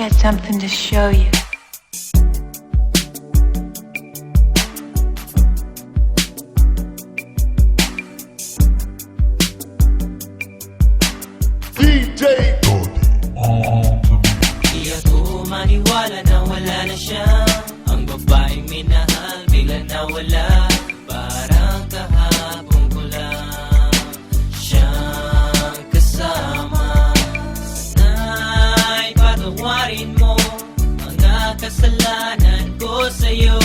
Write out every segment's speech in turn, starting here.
got something to show you. DJ Di ako maniwala na wala na siya. Ang babaeng minahal bigla na wala. Parang kahapon ko lang siyang kasama. Sana'y patawarin mo mga kasalanan ko sa'yo.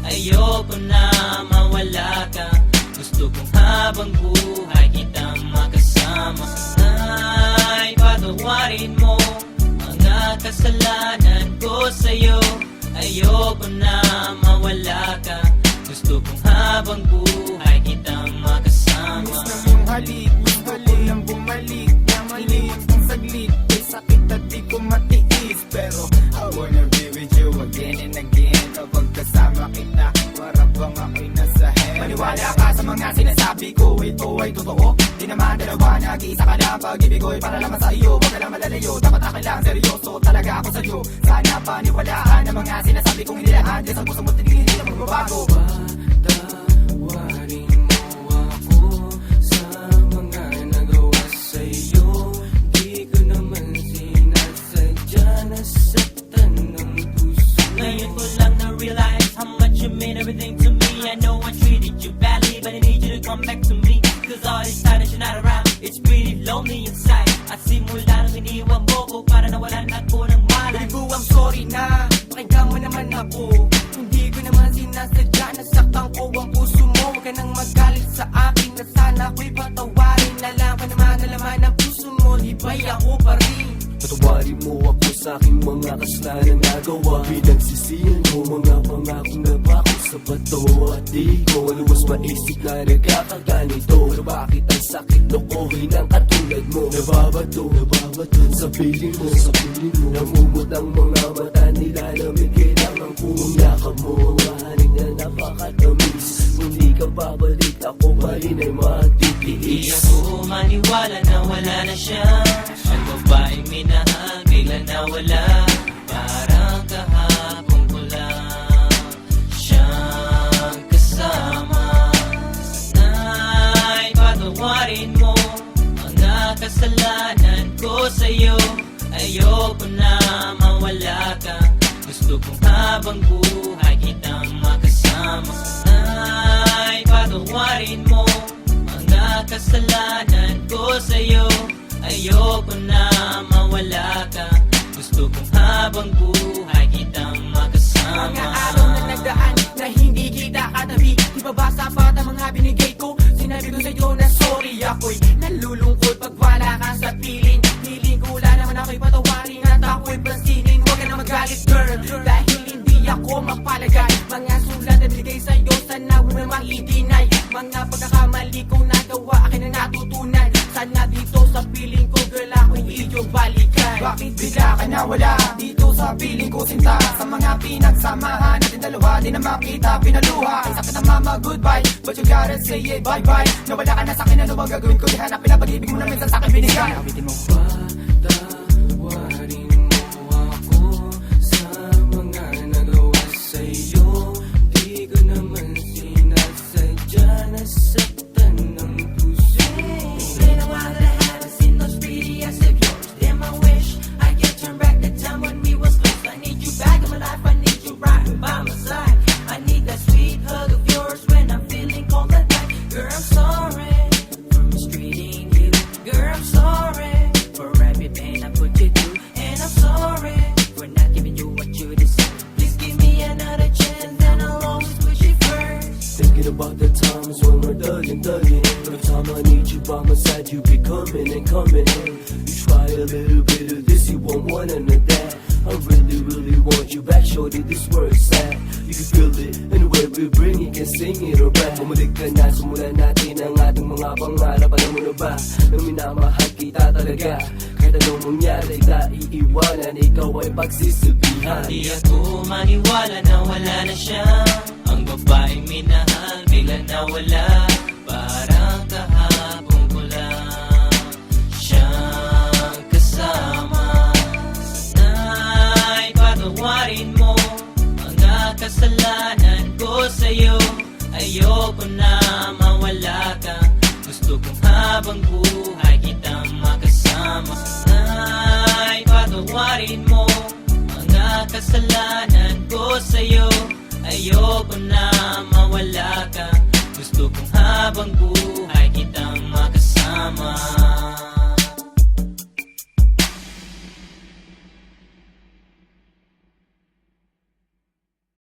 Ayoko na mawala ka. Gusto kong habang buhay kitang makasama. Sana'y patawarin mo mga kasalanan ko sa'yo. Ayoko na mawala ka. Gusto kong habang buhay kitang makasama. Miss na mong halik, gusto ko lang bumalik. Namalimot kong saglit, may sakit at di ko matiis. Pero I wanna be with you again and again. Kapag kasama kita, para bang ako'y nasa heaven. Maniwala ka sa mga sinasabi ko, ito ay totoo. Di naman dalawa, nag-iisa ka lang. Pag-ibig ko'y para lamang sa iyo, wag ka lang malalayo. Dapat akin lang, seryoso talaga ako sa'yo. Sana paniwalaan ang mga sinasabi kong inilaan. Kasi ang puso mo't hindi na magbabago. Patawarin mo ako sa mga nagawa sa'yo. Di ko naman sinasadya, nasaktan ng puso. Ngayon ko lang na-realize how much you mean everything to me. I know I treated you badly, but I need you to come back to me. Cause all this time that you're not around, it's pretty lonely inside. At simula nang iniwan mo ko, para nawalan ako ng malay. Baby, I'm sorry na, pakinggan mo naman ako. Hindi ko naman sinasadya, nasaktan ko ang puso mo. Huwag ka nang magalit sa akin, na sana ako'y patawarin. Alam ka naman na laman ng puso mo, di ba'y ako pa rin? Patawarin mo ako sa aking mga kasalanan nagawa. Pinagsisihan ko mga pangakong nabako sa bato. At di ko luwas maisip na nagkakaganito. Pero bakit ang sakit lokohin ang katulad mo? Nababato sa piling mo, namumot ang mga mata nila. Lamig kailangan kong yakap mo. Ang hanig na napakatamis. Kung di ka babalik, ako pa rin ay Di matitiis. ako maniwala na wala na siya. Ang babaeng minahal bigla na wala. Parang kahapon ko lang siyang kasama. Sana'y patawarin mo mga kasalanan ko sa'yo. Ayoko na mawala ka. Gusto kong habang buhay kitang makasama. Sana'y patawarin mo mga kasalanan ko sa'yo. Ayoko na mawala ka. Gusto kong habang buhay kitang makasama. Mga araw na nagdaan na hindi kita katabi. Di ba basa pa ang mga binigay ko? Sinabi ko sa'yo na sorry. Ako'y nalulungkot pag wala ka sa piling. Hiling ko wala naman ako'y patawarin at ako'y pansinin. Huwag ka na magalit girl, dahil hindi ako mapalagay. Mga sulat na binigay sa'yo, sana huwag namang i-deny. Mga pagkakamali kong nagawa, akin na natutunan. Sana dito sa piling ko, girl, ako'y iyong balikan. Bakit bigla ka nawala dito sa piling ko, sinta? Sa mga pinagsamahan natin dalawa, di na makita pinaluha. Ay sakit na mama, goodbye, but you gotta say it, bye-bye. Nawala ka na sa'kin, ano bang gagawin ko? Di hanapin na pag-ibig mo na minsan sa'kin binigay. Awitin mo. Patawarin mo ako sa mga nagawa sa'yo. Di ko naman sinasadya, nasaktan ng puso. It's been a while that I haven't seen those pretty eyes of yours. Damn, I wish I could turn back the time when we was close. I need you back in my life, I need you right by my side. I need that sweet hug of yours when I'm feeling cold at night. Girl, I'm sorry for mistreating you. Girl, I'm sorry for every pain I put you through. And I'm sorry for not giving you what you deserve. Please give me another chance and I'll always put you first. Thinking about the times when we're thugging. Every time I need you by my side, you be coming and coming. You try a little bit of this, you want one and of that. I really want you back, shorty, this word's sad. You can feel it, and where we bring it, can sing it or rap. Bumalik ka na, simulan natin ang ating mga pangarap. Alam mo na ba, na minamahal kita talaga. Kahit anong mangyari, kita iiwanan, ikaw ay pagsisabihan. Di ako maniwala na wala na siya. Ang babaeng minahal bigla na wala. Parang kahapon ko lang siyang kasama. Sana'y patawarin mo mga kasalanan ko sa'yo. Ayoko na mawala ka, gusto kong habang buhay kitang makasama. Sana'y patawarin mo mga kasalanan ko sa'yo. Ayoko na mawala ka, gusto kong habang buhay kitang makasama.